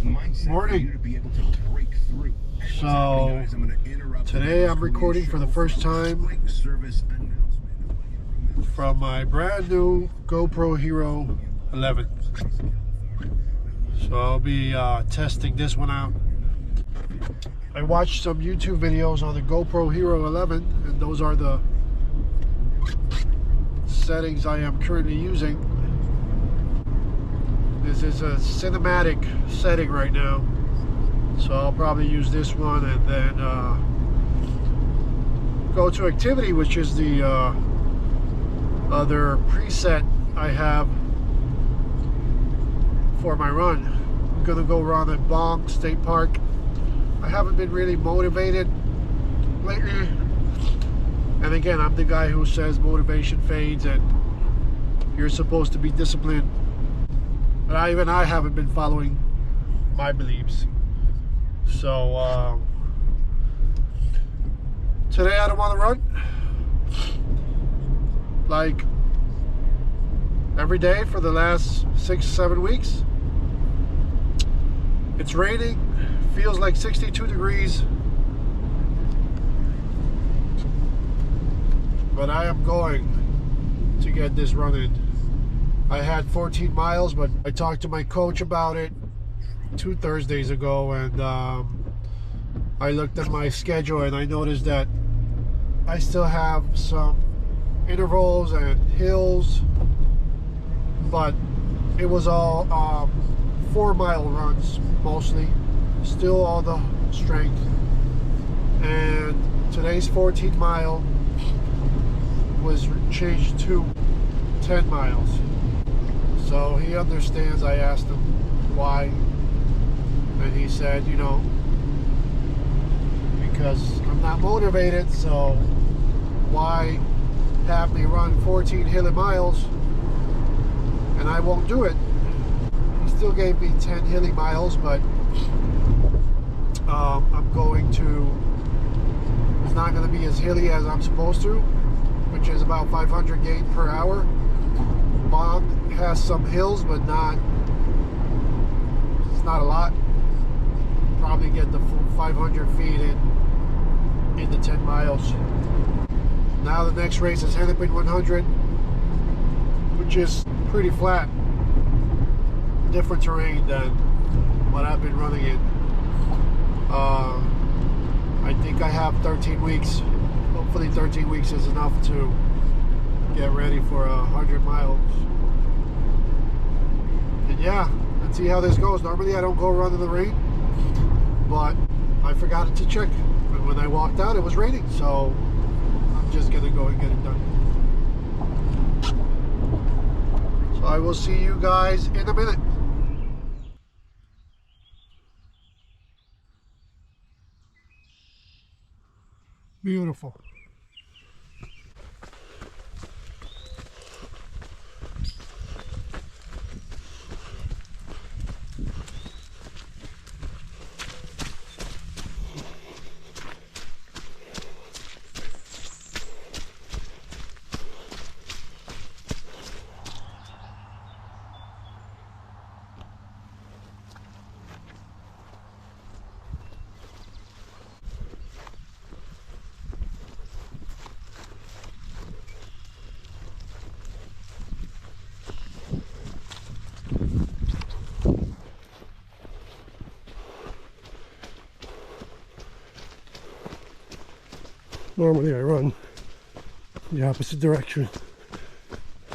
Morning. So today I'm recording for the first time from my brand new GoPro Hero 11. So I'll be testing this one out. I watched some YouTube videos on the GoPro Hero 11, and those are the settings I am currently using. This is a cinematic setting right now, so I'll probably use this one and then go to activity, which is the other preset I have for my run. I'm gonna go run at Bong State Park. I haven't been really motivated lately, and again, I'm the guy who says motivation fades and you're supposed to be disciplined. But I haven't been following my beliefs. So today I don't want to run. Like every day for the last 6-7 weeks. It's raining, feels like 62 degrees. But I am going to get this running. I had 14 miles, but I talked to my coach about it 2 Thursdays ago, and I looked at my schedule and I noticed that I still have some intervals and hills, but it was all 4-mile runs mostly, still all the strength. And today's 14-mile was changed to 10 miles. So he understands. I asked him why, and he said, you know, because I'm not motivated, so why have me run 14 hilly miles and I won't do it. He still gave me 10 hilly miles, but I'm going to, it's not going to be as hilly as I'm supposed to, which is about 500 gait per hour. Bong has some hills, but it's not a lot. Probably get the full 500 feet in the 10 miles. Now the next race is Hennepin 100, which is pretty flat, different terrain than what I've been running in. I think I have 13 weeks. Hopefully 13 weeks is enough to get ready for 100 miles. And yeah, let's see how this goes. Normally I don't go run in the rain, but I forgot to check. And when I walked out, it was raining, so I'm just gonna go and get it done. So I will see you guys in a minute. Beautiful. Normally I run the opposite direction,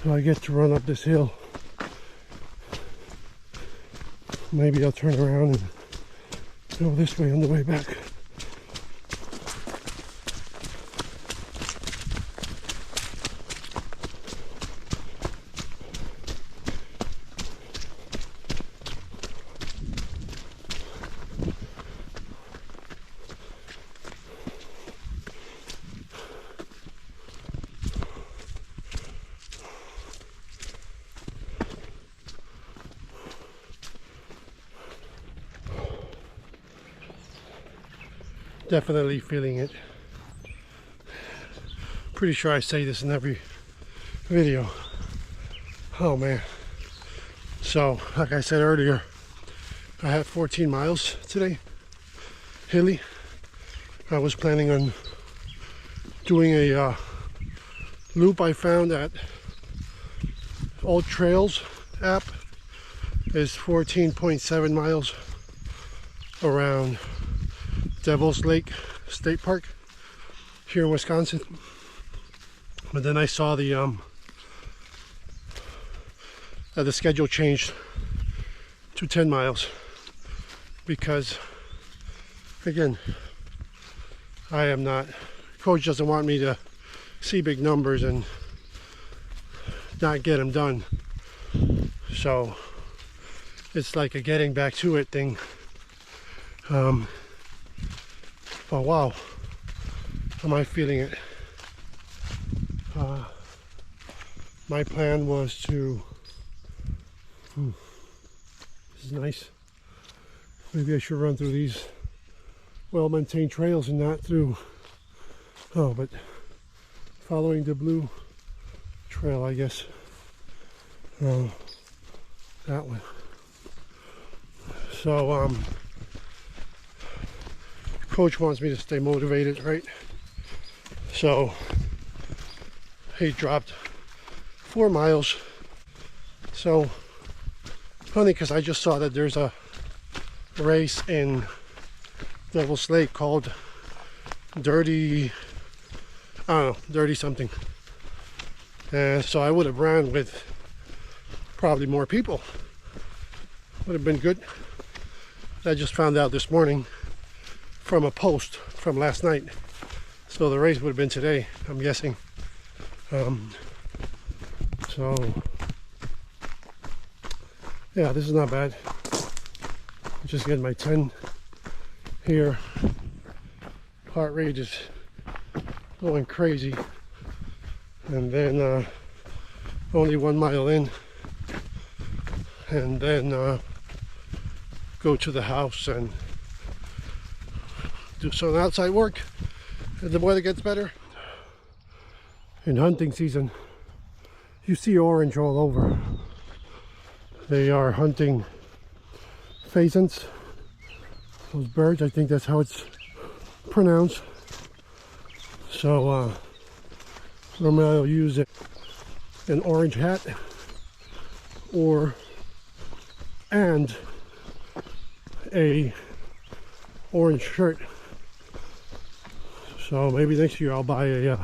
so I get to run up this hill. Maybe I'll turn around and go this way on the way back. Definitely feeling it. Pretty sure I say this in every video. Oh man. So, like I said earlier, I had 14 miles today, hilly. I was planning on doing a loop I found at Old Trails app. Is 14.7 miles around Devil's Lake State Park here in Wisconsin. But then I saw the schedule changed to 10 miles because, again, I am not, coach doesn't want me to see big numbers and not get them done. So it's like a getting back to it thing. But wow, am I feeling it? My plan was to, this is nice. Maybe I should run through these well-maintained trails and not through, but following the blue trail, I guess. That one. So, coach wants me to stay motivated, right? So, he dropped 4 miles. So, funny because I just saw that there's a race in Devil's Lake called Dirty, I don't know, Dirty something. And so I would have ran with probably more people. Would have been good. I just found out this morning from a post from last night. So the race would have been today, I'm guessing. So yeah, this is not bad. I'm just getting my 10 here. Heart rate is going crazy. And then only 1 mile in. And then go to the house and do some outside work as the weather gets better. In hunting season, you see orange all over. They are hunting pheasants, those birds. I think that's how it's pronounced. So normally I'll use an orange hat and a orange shirt. So maybe next year I'll buy a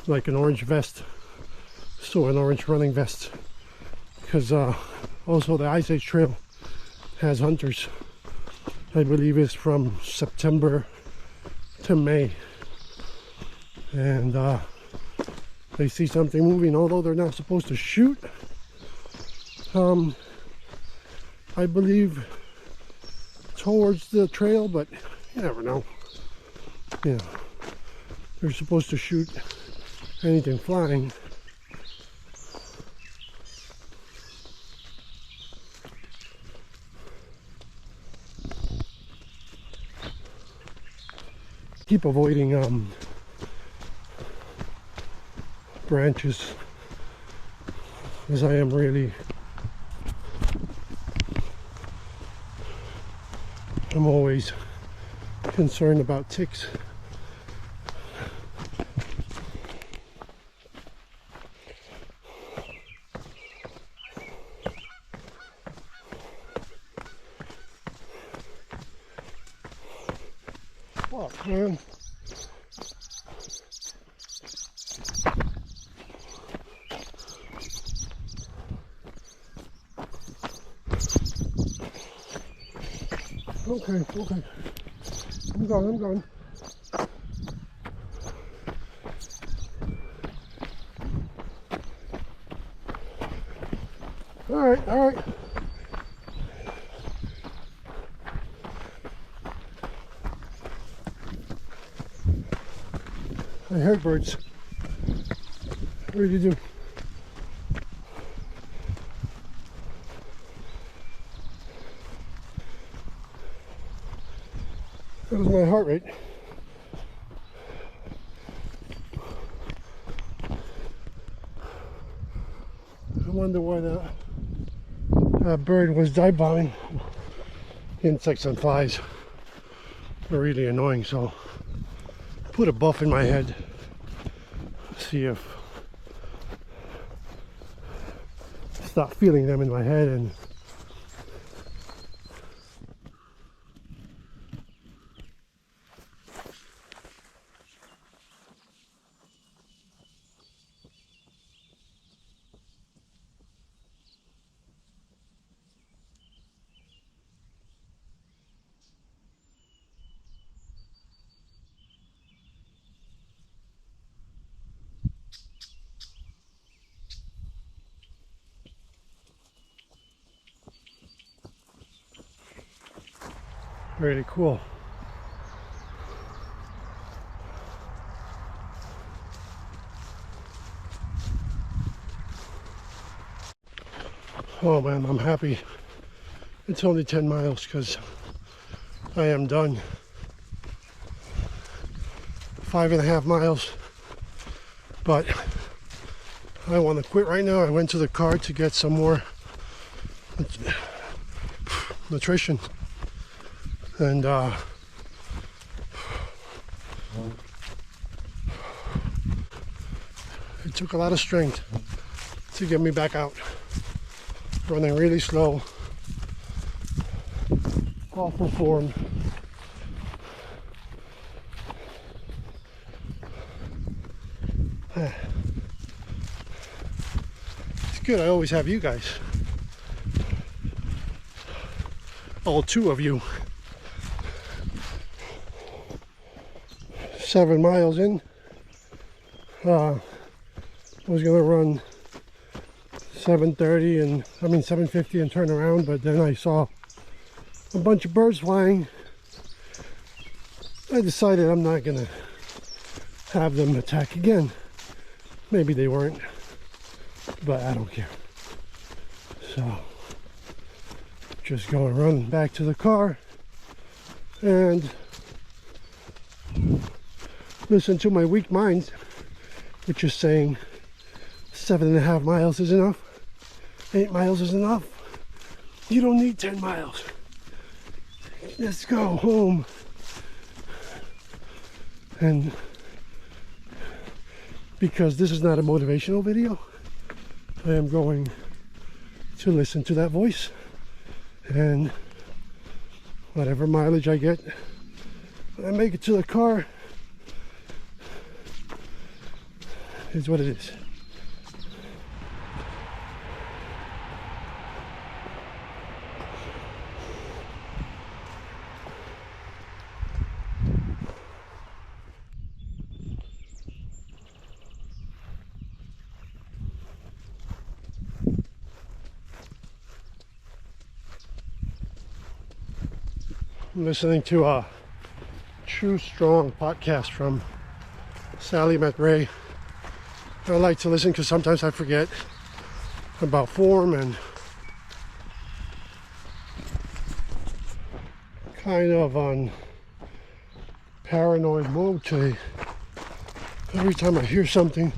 like an orange vest, so an orange running vest, because also the Ice Age Trail has hunters. I believe it's from September to May, and they see something moving, although they're not supposed to shoot. I believe towards the trail, but you never know. Yeah, they're supposed to shoot anything flying. Keep avoiding branches, as I am really, I'm always concerned about ticks. Fuck, man. Okay. I'm gone. All right. I heard birds. What did you do? That was my heart rate. I wonder why that bird was dive bombing. insects and flies are really annoying, so put a buff in my head, see if start feeling them in my head. And really cool. Oh man, I'm happy it's only 10 miles because I am done. 5.5 miles, but I want to quit right now. I went to the car to get some more nutrition, and it took a lot of strength to get me back out. Running really slow, awful form. It's good, I always have you guys. All two of you. 7 miles in. I was gonna run 7:30 and 7:50 and turn around, but then I saw a bunch of birds flying. I decided I'm not gonna have them attack again. Maybe they weren't, but I don't care. So just go and run back to the car and listen to my weak mind, which is saying 7.5 miles is enough. 8 miles is enough. You don't need 10 miles. Let's go home. And because this is not a motivational video, I am going to listen to that voice, and whatever mileage I get when I make it to the car is what it is. I'm listening to a True Strong podcast from Sally McRae. I like to listen because sometimes I forget about form and kind of on paranoid mode today. Every time I hear something,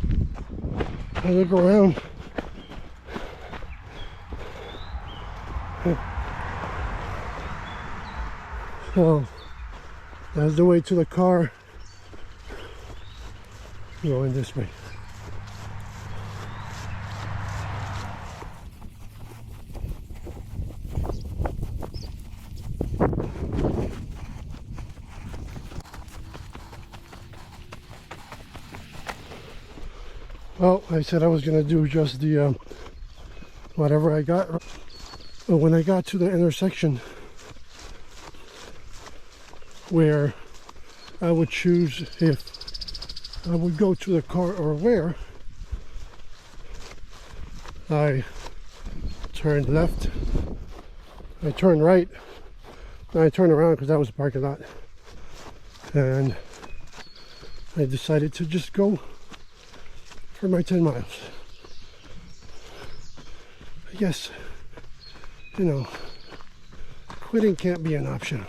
I look around. So that's the way to the car. Going this way. Well, I said I was going to do just the whatever I got. But when I got to the intersection where I would choose if I would go to the car or where, I turned left, I turned right, and I turned around because that was the parking lot, and I decided to just go for my 10 miles. I guess, you know, quitting can't be an option.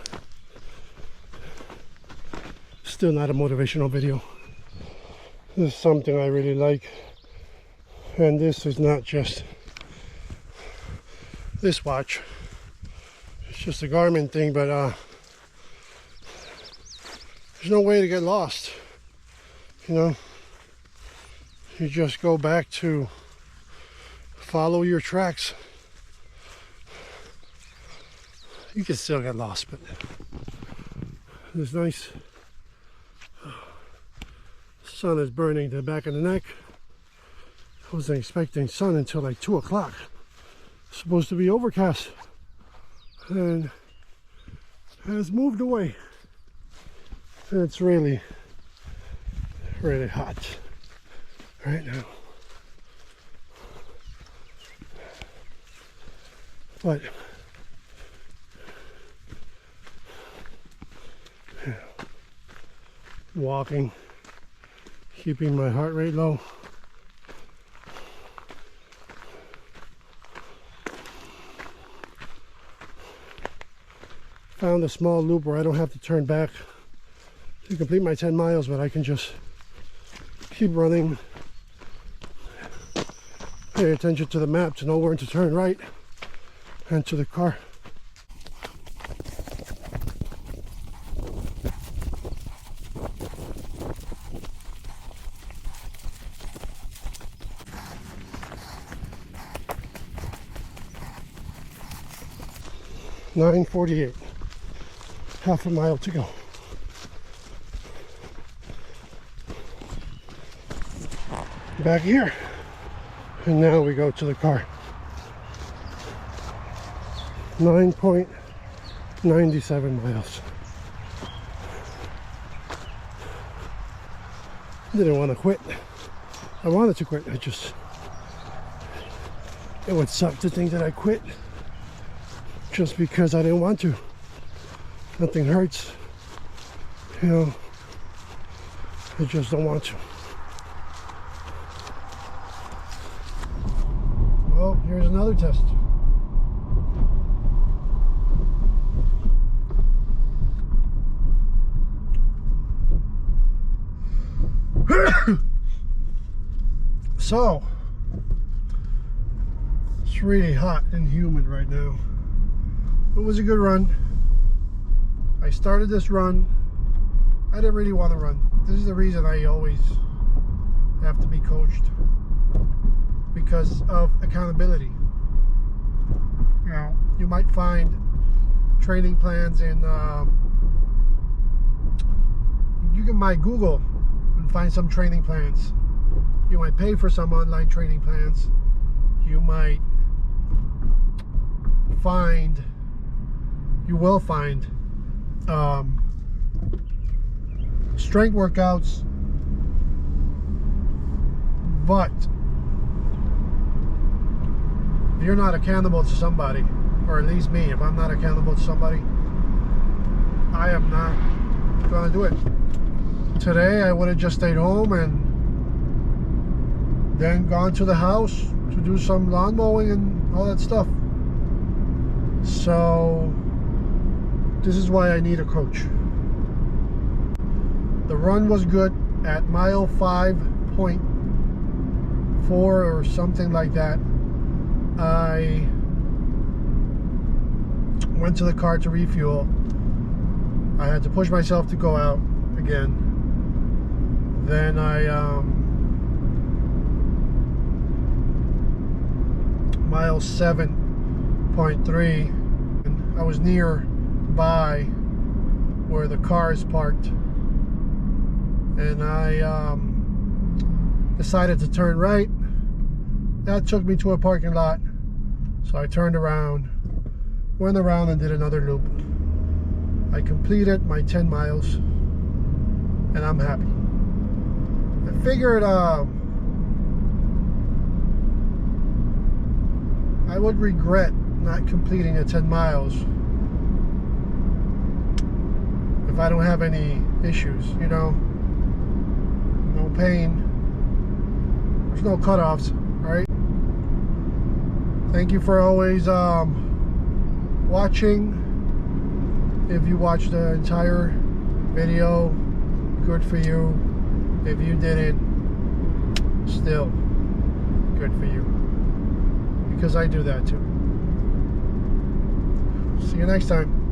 Still not a motivational video. This is something I really like, and this is not just this watch. It's just a Garmin thing, but there's no way to get lost. You know, you just go back to follow your tracks. You can still get lost, but it's nice. Sun is burning the back of the neck. I wasn't expecting sun until like 2 o'clock. It's supposed to be overcast, and has moved away. And it's really, really hot right now. But walking, keeping my heart rate low. Found a small loop where I don't have to turn back to complete my 10 miles, but I can just keep running, pay attention to the map to know where to turn right and to the car. $9:48, half a mile to go. Back here, and now we go to the car. 9.97 miles. Didn't want to quit. I wanted to quit. It would suck to think that I quit just because I didn't want to. Nothing hurts, you know. I just don't want to. Well, here's another test. So, it's really hot and humid right now. It was a good run. I started this run. I didn't really want to run. This is the reason I always have to be coached, because of accountability. You know, you might find training plans in you might Google and find some training plans. You might pay for some online training plans. You might find, you will find strength workouts, but if you're not accountable to somebody, or at least me, if I'm not accountable to somebody, I am not gonna do it. Today I would have just stayed home and then gone to the house to do some lawn mowing and all that stuff. So this is why I need a coach. The run was good at mile 5.4 or something like that. I went to the car to refuel. I had to push myself to go out again. Then I mile 7.3, and I was nearby where the car is parked, and I decided to turn right. That took me to a parking lot, so I turned around, went around and did another loop. I completed my 10 miles and I'm happy. I figured I would regret not completing the 10 miles if I don't have any issues, you know. No pain, there's no cutoffs, right? Thank you for always watching. If you watched the entire video, good for you. If you didn't, still good for you, because I do that too. See you next time.